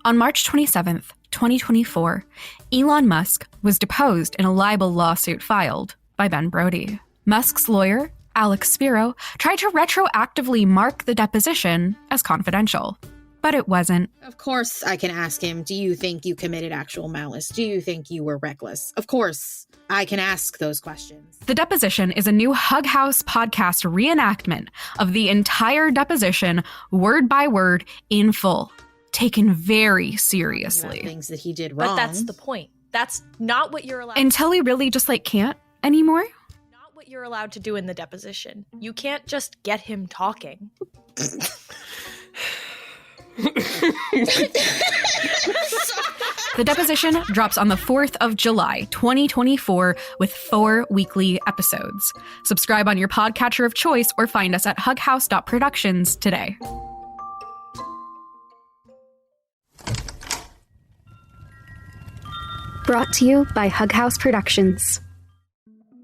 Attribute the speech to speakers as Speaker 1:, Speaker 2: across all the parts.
Speaker 1: On March 27th, 2024, Elon Musk was deposed in a libel lawsuit filed by Ben Brody. Musk's lawyer, Alex Spiro, tried to retroactively mark the deposition as confidential, but it wasn't.
Speaker 2: Of course I can ask him, do you think you committed actual malice? Do you think you were reckless? Of course I can ask those questions.
Speaker 1: The deposition is a new Hug House podcast reenactment of the entire deposition, word by word, in full, taken very seriously.
Speaker 2: Things that he did wrong.
Speaker 3: But that's the point. That's not what you're allowed
Speaker 1: Until he really just, can't anymore?
Speaker 3: Not what you're allowed to do in the deposition. You can't just get him talking.
Speaker 1: The deposition drops on the 4th of July, 2024, with 4 weekly episodes. Subscribe on your podcatcher of choice or find us at hughouse.productions today. Brought to you by Hug House Productions.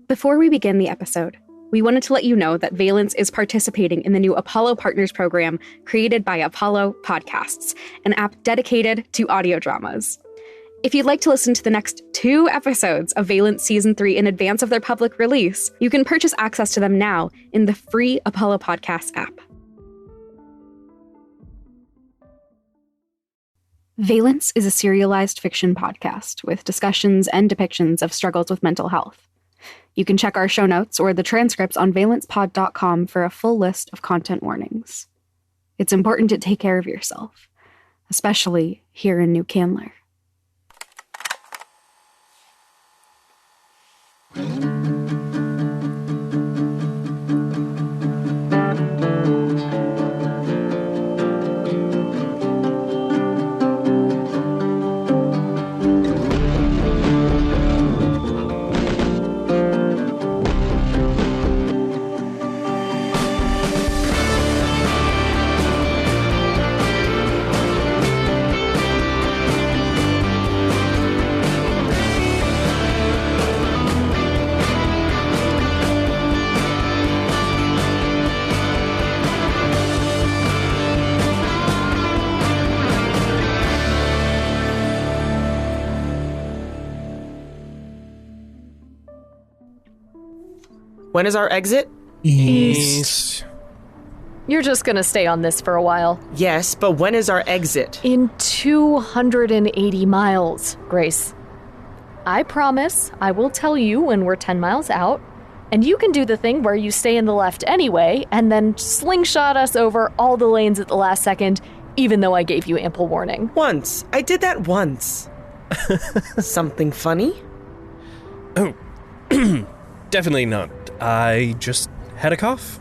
Speaker 1: Before we begin the episode, we wanted to let you know that Valence is participating in the new Apollo Partners program created by Apollo Podcasts, an app dedicated to audio dramas. If you'd like to listen to the next 2 episodes of Valence Season 3 in advance of their public release, you can purchase access to them now in the free Apollo Podcasts app. Valence is a serialized fiction podcast with discussions and depictions of struggles with mental health. You can check our show notes or the transcripts on valencepod.com for a full list of content warnings. It's important to take care of yourself, especially here in New Candler.
Speaker 4: When is our exit?
Speaker 5: East.
Speaker 6: You're just gonna stay on this for a while.
Speaker 4: Yes, but when is our exit?
Speaker 6: In 280 miles, Grace. I promise I will tell you when we're 10 miles out, and you can do the thing where you stay in the left anyway, and then slingshot us over all the lanes at the last second, even though I gave you ample warning.
Speaker 4: Once. I did that once. Something funny?
Speaker 5: Oh, definitely not. I just had a cough.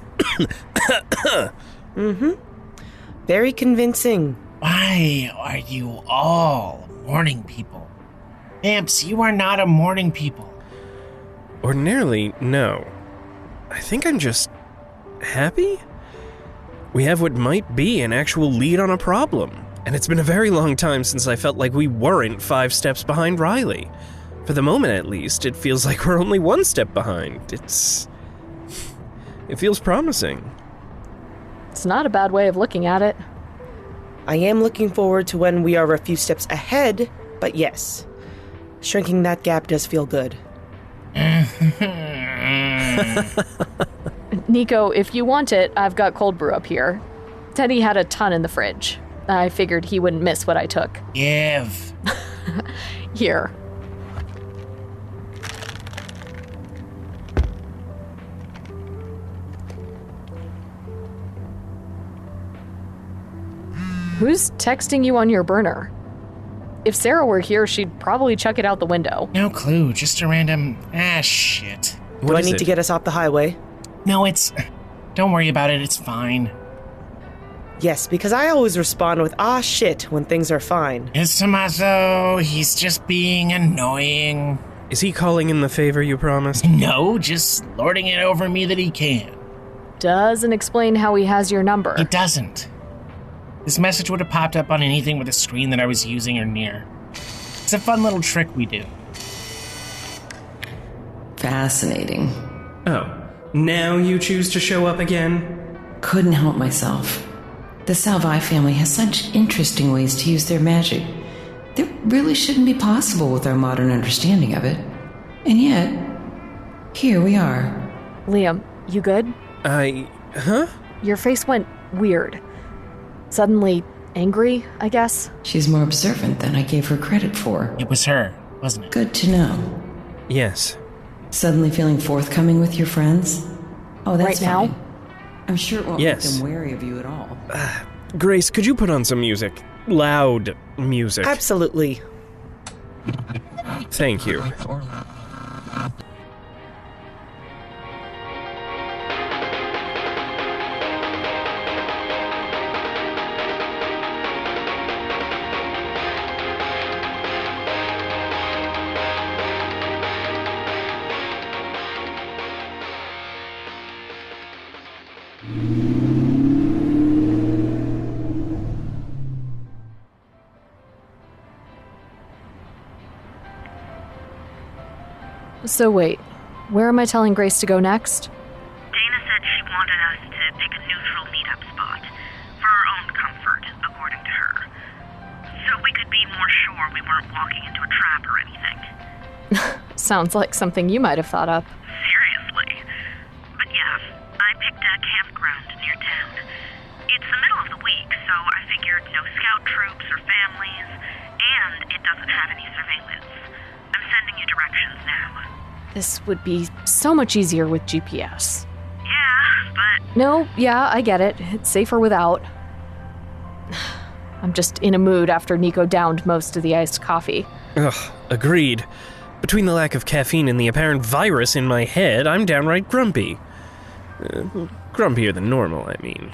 Speaker 4: Very convincing.
Speaker 7: Why are you all morning people? Vamps, you are not a morning people.
Speaker 5: Ordinarily, no. I think I'm just happy? We have what might be an actual lead on a problem, and it's been a very long time since I felt like we weren't 5 steps behind Reilley. For the moment, at least, it feels like we're only 1 step behind. It feels promising.
Speaker 6: It's not a bad way of looking at it.
Speaker 4: I am looking forward to when we are a few steps ahead, but yes, shrinking that gap does feel good.
Speaker 6: Nico, if you want it, I've got cold brew up here. Teddy had a ton in the fridge. I figured he wouldn't miss what I took.
Speaker 7: Give.
Speaker 6: Here. Who's texting you on your burner? If Sarah were here, she'd probably chuck it out the window.
Speaker 7: No clue, just a random... shit.
Speaker 4: Do I need to get us off the highway?
Speaker 7: No, don't worry about it, it's fine.
Speaker 4: Yes, because I always respond with, shit, when things are fine.
Speaker 7: It's Tommaso, he's just being annoying.
Speaker 5: Is he calling in the favor you promised?
Speaker 7: No, just lording it over me that he can.
Speaker 6: Doesn't explain how he has your number.
Speaker 7: It doesn't. This message would have popped up on anything with a screen that I was using or near. It's a fun little trick we do.
Speaker 8: Fascinating.
Speaker 9: Oh, now you choose to show up again?
Speaker 8: Couldn't help myself. The Salvai family has such interesting ways to use their magic that really shouldn't be possible with our modern understanding of it. And yet, here we are.
Speaker 6: Liam, you good?
Speaker 5: Huh?
Speaker 6: Your face went weird. Suddenly angry, I guess?
Speaker 8: She's more observant than I gave her credit for.
Speaker 7: It was her, wasn't it?
Speaker 8: Good to know.
Speaker 5: Yes.
Speaker 8: Suddenly feeling forthcoming with your friends? Oh, that's
Speaker 6: right now?
Speaker 8: fine. I'm sure it won't
Speaker 5: Yes.
Speaker 8: make them wary of you at all.
Speaker 5: Grace, could you put on some music? Loud music.
Speaker 4: Absolutely.
Speaker 5: Thank you.
Speaker 6: So wait, where am I telling Grace to go next?
Speaker 9: Dana said she wanted us to pick a neutral meetup spot for our own comfort, according to her. So we could be more sure we weren't walking into a trap or anything.
Speaker 6: Sounds like something you might have thought up.
Speaker 9: Seriously. But yeah, I picked a campground near town. It's the middle of the week, so I figured no scout troops or families, and it doesn't have any surveillance. I'm sending you directions now.
Speaker 6: This would be so much easier with GPS.
Speaker 9: Yeah, but...
Speaker 6: No, yeah, I get it. It's safer without. I'm just in a mood after Nico downed most of the iced coffee.
Speaker 5: Ugh, agreed. Between the lack of caffeine and the apparent virus in my head, I'm downright grumpy. Grumpier than normal, I mean.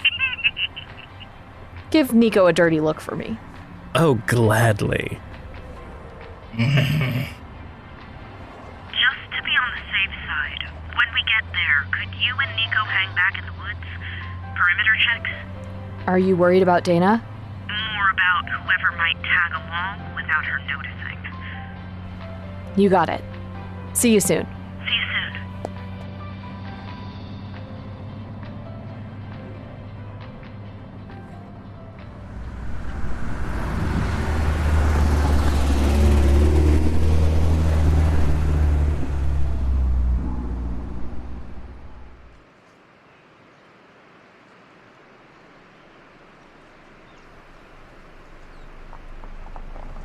Speaker 6: Give Nico a dirty look for me.
Speaker 5: Oh, gladly.
Speaker 9: Just to be on the safe side, when we get there, could you and Nico hang back in the woods? Perimeter checks?
Speaker 6: Are you worried about Dana?
Speaker 9: More about whoever might tag along without her noticing.
Speaker 6: You got it. See you soon.
Speaker 9: See you soon.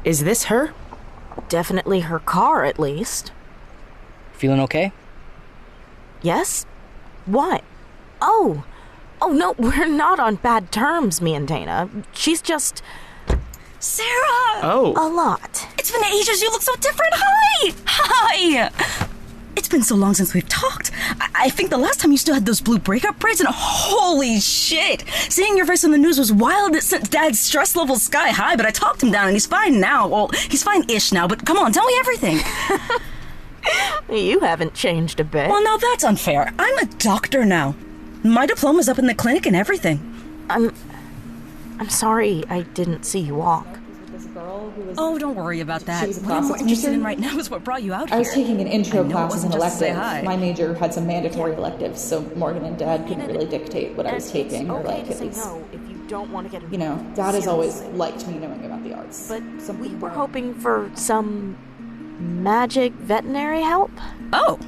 Speaker 4: Is this her?
Speaker 10: Definitely her car, at least.
Speaker 11: Feeling okay?
Speaker 10: Yes? What? Oh, no, we're not on bad terms, me and Dana. She's just...
Speaker 12: Sarah!
Speaker 4: Oh.
Speaker 10: A lot.
Speaker 12: It's been ages, you look so different. Hi! It's been so long since we've talked. I think the last time you still had those blue breakup braids, and holy shit! Seeing your face on the news was wild. It sent Dad's stress levels sky high, but I talked him down and he's fine now. Well, he's fine-ish now, but come on, tell me everything.
Speaker 10: You haven't changed a bit.
Speaker 12: Well, now that's unfair. I'm a doctor now. My diploma's up in the clinic and everything.
Speaker 10: I'm sorry I didn't see you walk.
Speaker 12: Oh, don't worry about that. What I'm more interested in right now is what brought you out here.
Speaker 13: I was taking an intro class as an elective.
Speaker 12: Hi.
Speaker 13: My major had some mandatory electives, so Morgan and Dad couldn't really dictate what I was taking, or like at least,
Speaker 10: if you don't want to get
Speaker 13: you know, Dad has always liked me knowing about the arts.
Speaker 10: But we were hoping for some magic veterinary help.
Speaker 12: Oh.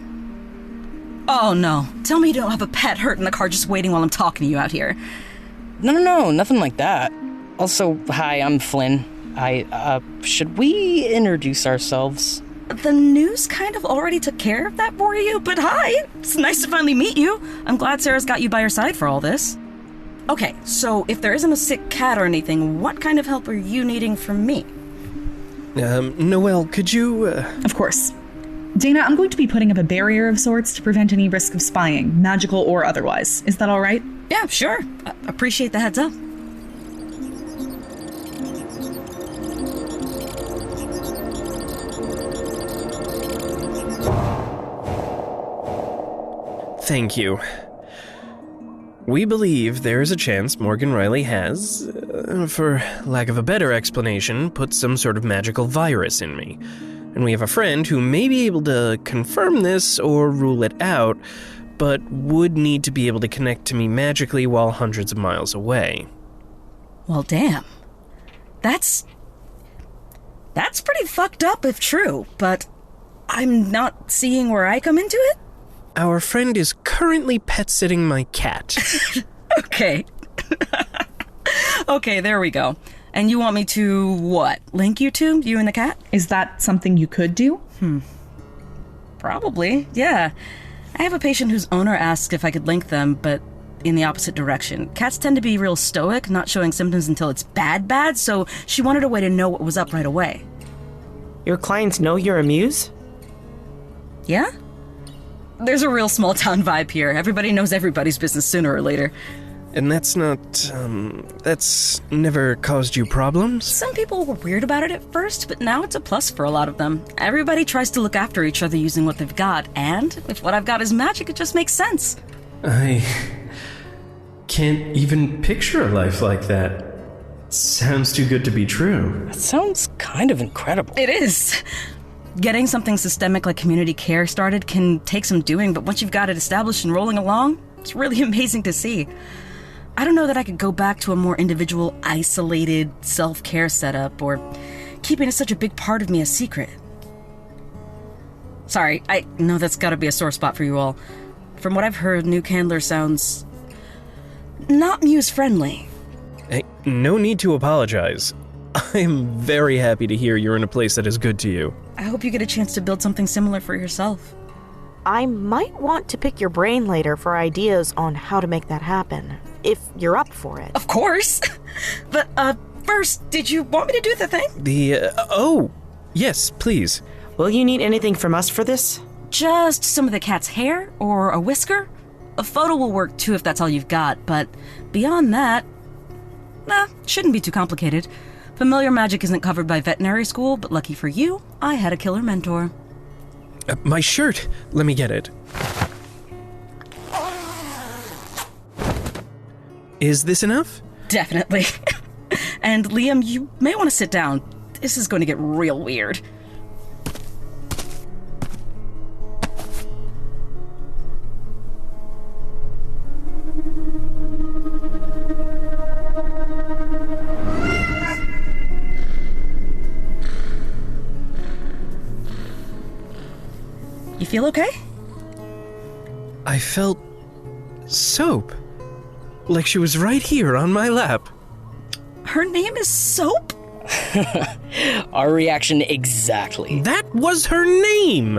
Speaker 12: Oh, no. Tell me you don't have a pet hurt in the car just waiting while I'm talking to you out here.
Speaker 11: No, nothing like that. Also, hi, I'm Flynn. Should we introduce ourselves?
Speaker 12: The news kind of already took care of that for you, but hi, it's nice to finally meet you. I'm glad Sarah's got you by her side for all this. Okay, so if there isn't a sick cat or anything, what kind of help are you needing from me?
Speaker 5: Noel, could you,
Speaker 13: Of course. Dana, I'm going to be putting up a barrier of sorts to prevent any risk of spying, magical or otherwise. Is that all right?
Speaker 12: Yeah, sure. Appreciate the heads up.
Speaker 5: Thank you. We believe there is a chance Morgan Reilley has, for lack of a better explanation, put some sort of magical virus in me. And we have a friend who may be able to confirm this or rule it out, but would need to be able to connect to me magically while hundreds of miles away.
Speaker 12: Well, damn. That's pretty fucked up if true, but I'm not seeing where I come into it.
Speaker 5: Our friend is currently pet-sitting my cat.
Speaker 12: Okay. Okay, there we go. And you want me to, what, link you two, you and the cat?
Speaker 13: Is that something you could do?
Speaker 12: Probably, yeah. I have a patient whose owner asked if I could link them, but in the opposite direction. Cats tend to be real stoic, not showing symptoms until it's bad, so she wanted a way to know what was up right away.
Speaker 4: Your clients know you're a muse?
Speaker 12: Yeah? There's a real small town vibe here. Everybody knows everybody's business sooner or later.
Speaker 5: And that's never caused you problems?
Speaker 12: Some people were weird about it at first, but now it's a plus for a lot of them. Everybody tries to look after each other using what they've got, and if what I've got is magic, it just makes sense.
Speaker 5: I can't even picture a life like that. Sounds too good to be true.
Speaker 11: That sounds kind of incredible.
Speaker 12: It is. Getting something systemic like community care started can take some doing, but once you've got it established and rolling along, it's really amazing to see. I don't know that I could go back to a more individual, isolated self-care setup, or keeping such a big part of me a secret. Sorry, I know that's gotta be a sore spot for you all. From what I've heard, New Candler sounds not muse-friendly.
Speaker 5: Hey, no need to apologize. I'm very happy to hear you're in a place that is good to you.
Speaker 12: I hope you get a chance to build something similar for yourself.
Speaker 10: I might want to pick your brain later for ideas on how to make that happen, if you're up for it.
Speaker 12: Of course! But, first, did you want me to do the thing?
Speaker 5: Oh, yes, please.
Speaker 4: Will you need anything from us for this?
Speaker 12: Just some of the cat's hair, or a whisker? A photo will work too if that's all you've got, but beyond that, shouldn't be too complicated. Familiar magic isn't covered by veterinary school, but lucky for you, I had a killer mentor.
Speaker 5: My shirt! Let me get it. Is this enough?
Speaker 12: Definitely. And Liam, you may want to sit down. This is going to get real weird. You feel okay?
Speaker 5: I felt soap. Like she was right here on my lap.
Speaker 12: Her name is Soap?
Speaker 11: Our reaction exactly.
Speaker 5: That was her name!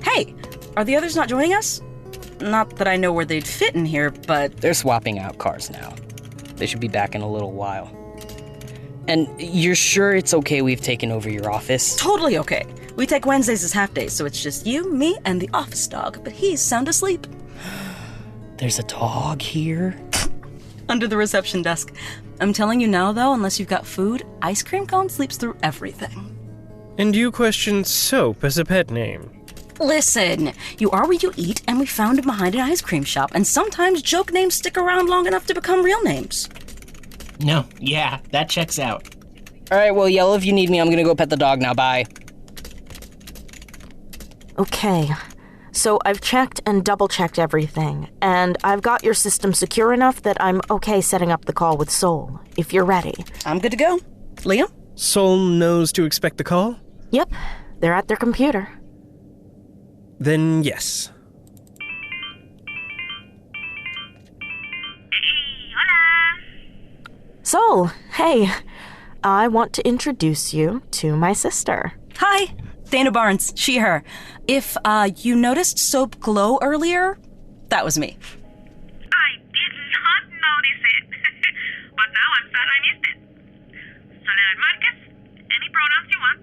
Speaker 12: Hey, are the others not joining us? Not that I know where they'd fit in here, but...
Speaker 11: They're swapping out cars now. They should be back in a little while. And you're sure it's okay we've taken over your office?
Speaker 12: Totally okay. We take Wednesdays as half days, so it's just you, me, and the office dog, but he's sound asleep.
Speaker 11: There's a dog here?
Speaker 12: Under the reception desk. I'm telling you now, though, unless you've got food, Ice Cream Cone sleeps through everything.
Speaker 5: And you questioned Soap as a pet name?
Speaker 12: Listen, you are what you eat, and we found him behind an ice cream shop, and sometimes joke names stick around long enough to become real names.
Speaker 7: No, yeah, that checks out.
Speaker 11: Alright, well, Yellow, if you need me, I'm gonna go pet the dog now, bye.
Speaker 10: Okay, so I've checked and double-checked everything, and I've got your system secure enough that I'm okay setting up the call with Soul, if you're ready.
Speaker 12: I'm good to go. Liam?
Speaker 5: Soul knows to expect the call?
Speaker 10: Yep, they're at their computer.
Speaker 5: Then yes.
Speaker 10: Soul, hey. I want to introduce you to my sister.
Speaker 12: Hi, Dana Barnes, she, her. If, you noticed Soap glow earlier, that was me.
Speaker 9: I did not notice it, but now I'm sad I missed it. Soledad Marquez, any pronouns you want,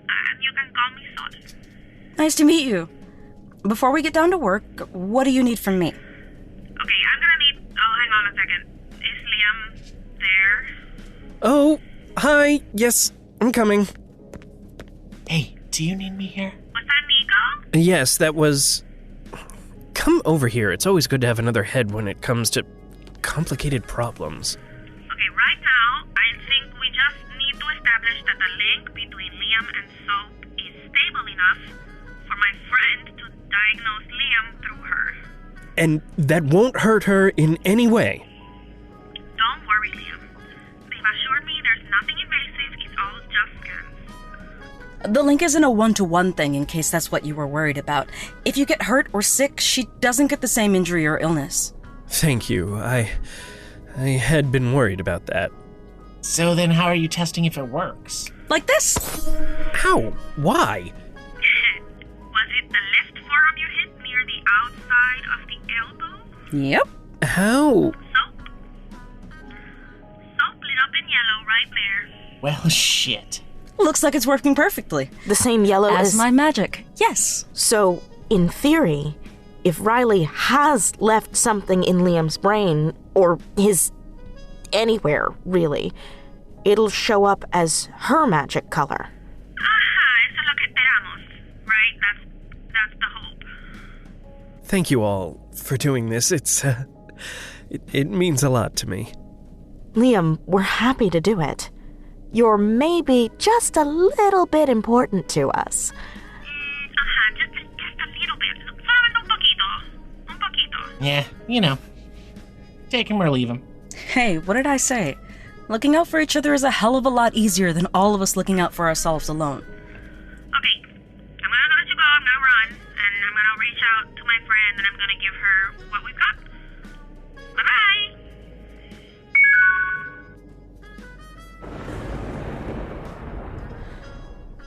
Speaker 9: and you can call me Sol.
Speaker 12: Nice to meet you. Before we get down to work, what do you need from me?
Speaker 9: Okay, I'm gonna need... Oh, hang on a second. Is Liam there?
Speaker 5: Oh, hi. Yes, I'm coming.
Speaker 7: Hey, do you need me here?
Speaker 9: Was that Nico?
Speaker 5: Yes, that was... Come over here. It's always good to have another head when it comes to complicated problems.
Speaker 9: Okay, right now, I think we just need to establish that the link between Liam and
Speaker 5: and that won't hurt her in any way.
Speaker 9: Don't worry, Liam. They've assured me there's nothing invasive, it's all just scans.
Speaker 12: The link isn't a one-to-one thing, in case that's what you were worried about. If you get hurt or sick, she doesn't get the same injury or illness.
Speaker 5: Thank you. I had been worried about that.
Speaker 7: So then how are you testing if it works?
Speaker 12: Like this?
Speaker 5: How? Why?
Speaker 9: Was it the left forearm you hit near the outside of the elbow?
Speaker 12: Yep.
Speaker 5: How?
Speaker 9: Soap lit up in yellow right there.
Speaker 7: Well, shit.
Speaker 12: Looks like it's working perfectly.
Speaker 10: The same yellow
Speaker 12: as my magic. Yes.
Speaker 10: So, in theory, if Reilley has left something in Liam's brain, or his anywhere, really, it'll show up as her magic color.
Speaker 9: Eso es lo que esperamos, right? That's the hope.
Speaker 5: Thank you all for doing this. It means a lot to me.
Speaker 10: Liam, we're happy to do it. You're maybe just a little bit important to us.
Speaker 9: Just a little bit. Solamente un poquito.
Speaker 7: Yeah, you know. Take him or leave him.
Speaker 12: Hey, what did I say? Looking out for each other is a hell of a lot easier than all of us looking out for ourselves alone.
Speaker 9: Okay, I'm gonna let you go, I'm gonna run, and I'm gonna reach out to my friend and I'm gonna give her what we've got. Bye-bye!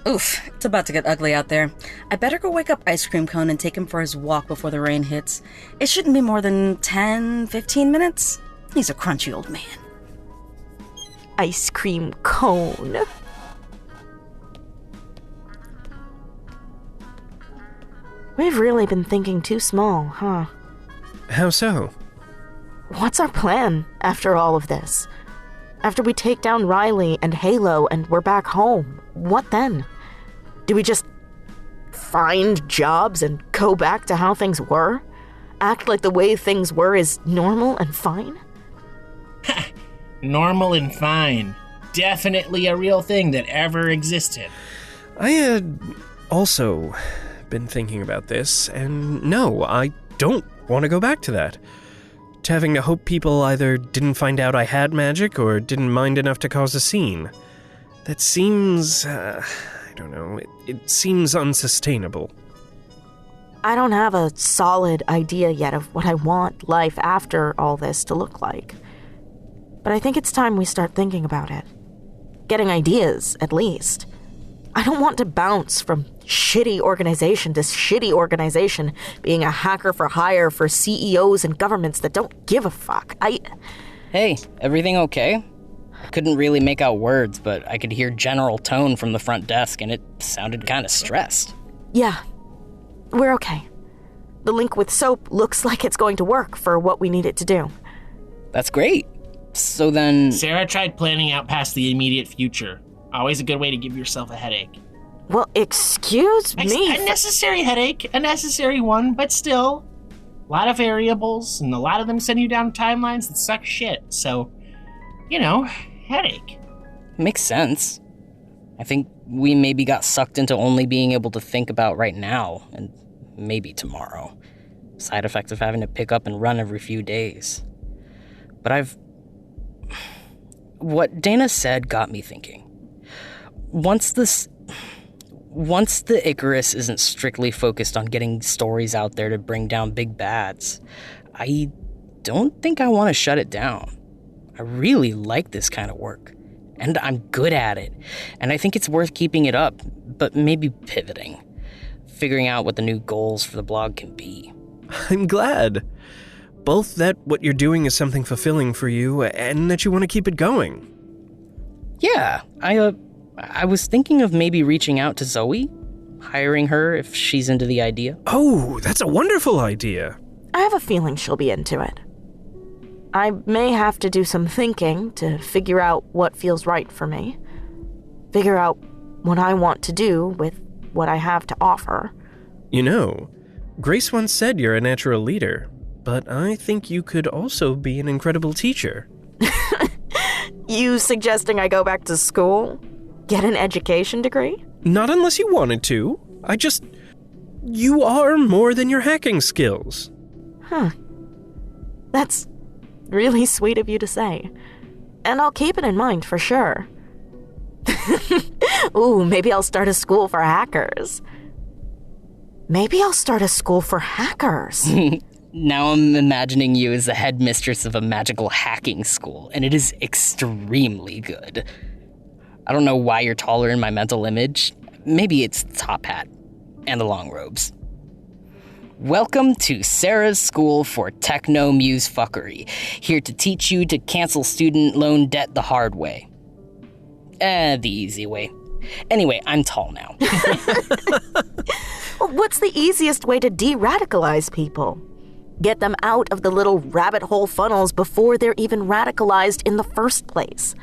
Speaker 12: Oof, it's about to get ugly out there. I better go wake up Ice Cream Cone and take him for his walk before the rain hits. It shouldn't be more than 10, 15 minutes. He's a crunchy old man.
Speaker 10: Ice Cream Cone. We've really been thinking too small, huh?
Speaker 5: How so?
Speaker 10: What's our plan after all of this? After we take down Reilley and Halo and we're back home, what then? Do we just find jobs and go back to how things were? Act like the way things were is normal and fine?
Speaker 7: Normal and fine. Definitely a real thing that ever existed.
Speaker 5: I had also been thinking about this, and no, I don't want to go back to that. To having to hope people either didn't find out I had magic or didn't mind enough to cause a scene. That seems, I don't know, it seems unsustainable.
Speaker 10: I don't have a solid idea yet of what I want life after all this to look like. But I think it's time we start thinking about it. Getting ideas, at least. I don't want to bounce from shitty organization to shitty organization, being a hacker for hire for CEOs and governments that don't give a fuck.
Speaker 11: Hey, everything okay? Couldn't really make out words, but I could hear general tone from the front desk, and it sounded kind of stressed.
Speaker 10: Yeah, we're okay. The link with soap looks like it's going to work for what we need it to do.
Speaker 11: That's great. So then...
Speaker 7: Sarah tried planning out past the immediate future. Always a good way to give yourself a headache.
Speaker 10: Well, excuse me.
Speaker 7: A necessary headache, a necessary one, but still. A lot of variables, and a lot of them send you down timelines that suck shit. So, you know, headache.
Speaker 11: Makes sense. I think we maybe got sucked into only being able to think about right now, and maybe tomorrow. Side effects of having to pick up and run every few days. But what Dana said got me thinking. Once the Icarus isn't strictly focused on getting stories out there to bring down big bads, I don't think I want to shut it down. I really like this kind of work, and I'm good at it, and I think it's worth keeping it up, but maybe pivoting, figuring out what the new goals for the blog can be.
Speaker 5: I'm glad. Both that what you're doing is something fulfilling for you, and that you want to keep it going.
Speaker 11: Yeah, I was thinking of maybe reaching out to Zoe, hiring her if she's into the idea.
Speaker 5: Oh, that's a wonderful idea.
Speaker 10: I have a feeling she'll be into it. I may have to do some thinking to figure out what feels right for me. Figure out what I want to do with what I have to offer.
Speaker 5: You know, Grace once said you're a natural leader, but I think you could also be an incredible teacher.
Speaker 10: You suggesting I go back to school? Get an education degree?
Speaker 5: Not unless you wanted to. You are more than your hacking skills.
Speaker 10: Huh. That's really sweet of you to say. And I'll keep it in mind for sure. Ooh, maybe I'll start a school for hackers.
Speaker 11: Now I'm imagining you as the headmistress of a magical hacking school, and it is extremely good. I don't know why you're taller in my mental image. Maybe it's the top hat and the long robes. Welcome to Sarah's School for Techno-Muse Fuckery, here to teach you to cancel student loan debt the hard way. The easy way. Anyway, I'm tall now.
Speaker 10: What's the easiest way to de-radicalize people? Get them out of the little rabbit hole funnels before they're even radicalized in the first place.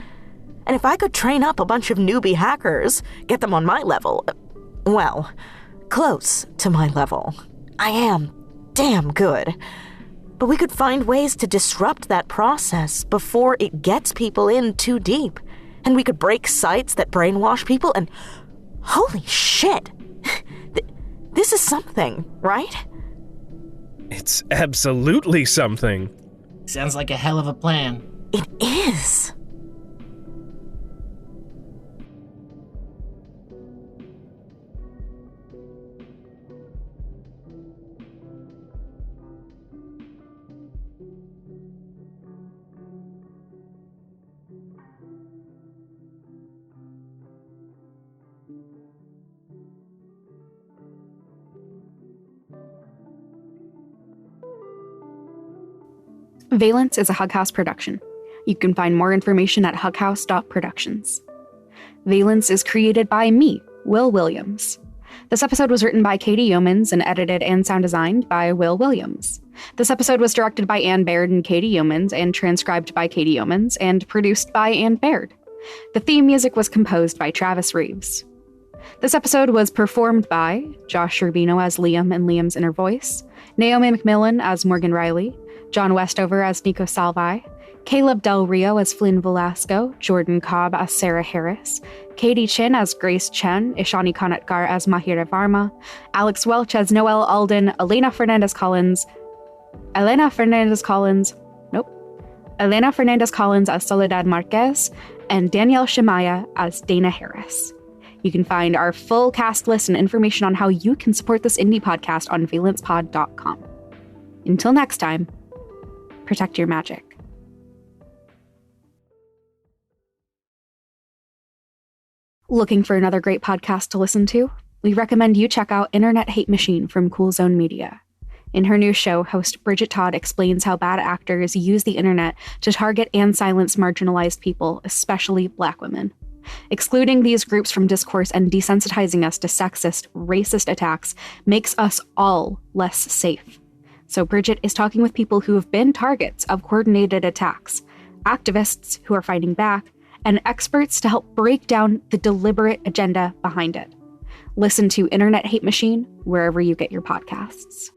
Speaker 10: And if I could train up a bunch of newbie hackers, get them on my level, well, close to my level. I am damn good. But we could find ways to disrupt that process before it gets people in too deep. And we could break sites that brainwash people and... Holy shit! This is something, right?
Speaker 5: It's absolutely something.
Speaker 7: Sounds like a hell of a plan.
Speaker 10: It is.
Speaker 1: Valence is a Hug House production. You can find more information at hughouse.productions. Valence is created by me, Will Williams. This episode was written by Katie Yeomans and edited and sound designed by Will Williams. This episode was directed by Ann Baird and Katie Yeomans and transcribed by Katie Yeomans and produced by Ann Baird. The theme music was composed by Travis Reeves. This episode was performed by Josh Rubino as Liam and Liam's inner voice, Naomi McMillan as Morgan Reilley, John Westover as Nico Salvai, Caleb Del Rio as Flynn Velasco, Jordan Cobb as Sarah Harris, Katie Chen as Grace Chen, Ishani Kanetkar as Mahira Varma, Alex Welch as Noel Alden, Elena Fernandez Collins as Soledad Marquez, and Danielle Shemiah as Dana Harris. You can find our full cast list and information on how you can support this indie podcast on valencepod.com. Until next time, protect your magic. Looking for another great podcast to listen to? We recommend you check out Internet Hate Machine from Cool Zone Media. In her new show, host Bridget Todd explains how bad actors use the internet to target and silence marginalized people, especially Black women. Excluding these groups from discourse and desensitizing us to sexist, racist attacks makes us all less safe. So Bridget is talking with people who have been targets of coordinated attacks, activists who are fighting back, and experts to help break down the deliberate agenda behind it. Listen to Internet Hate Machine wherever you get your podcasts.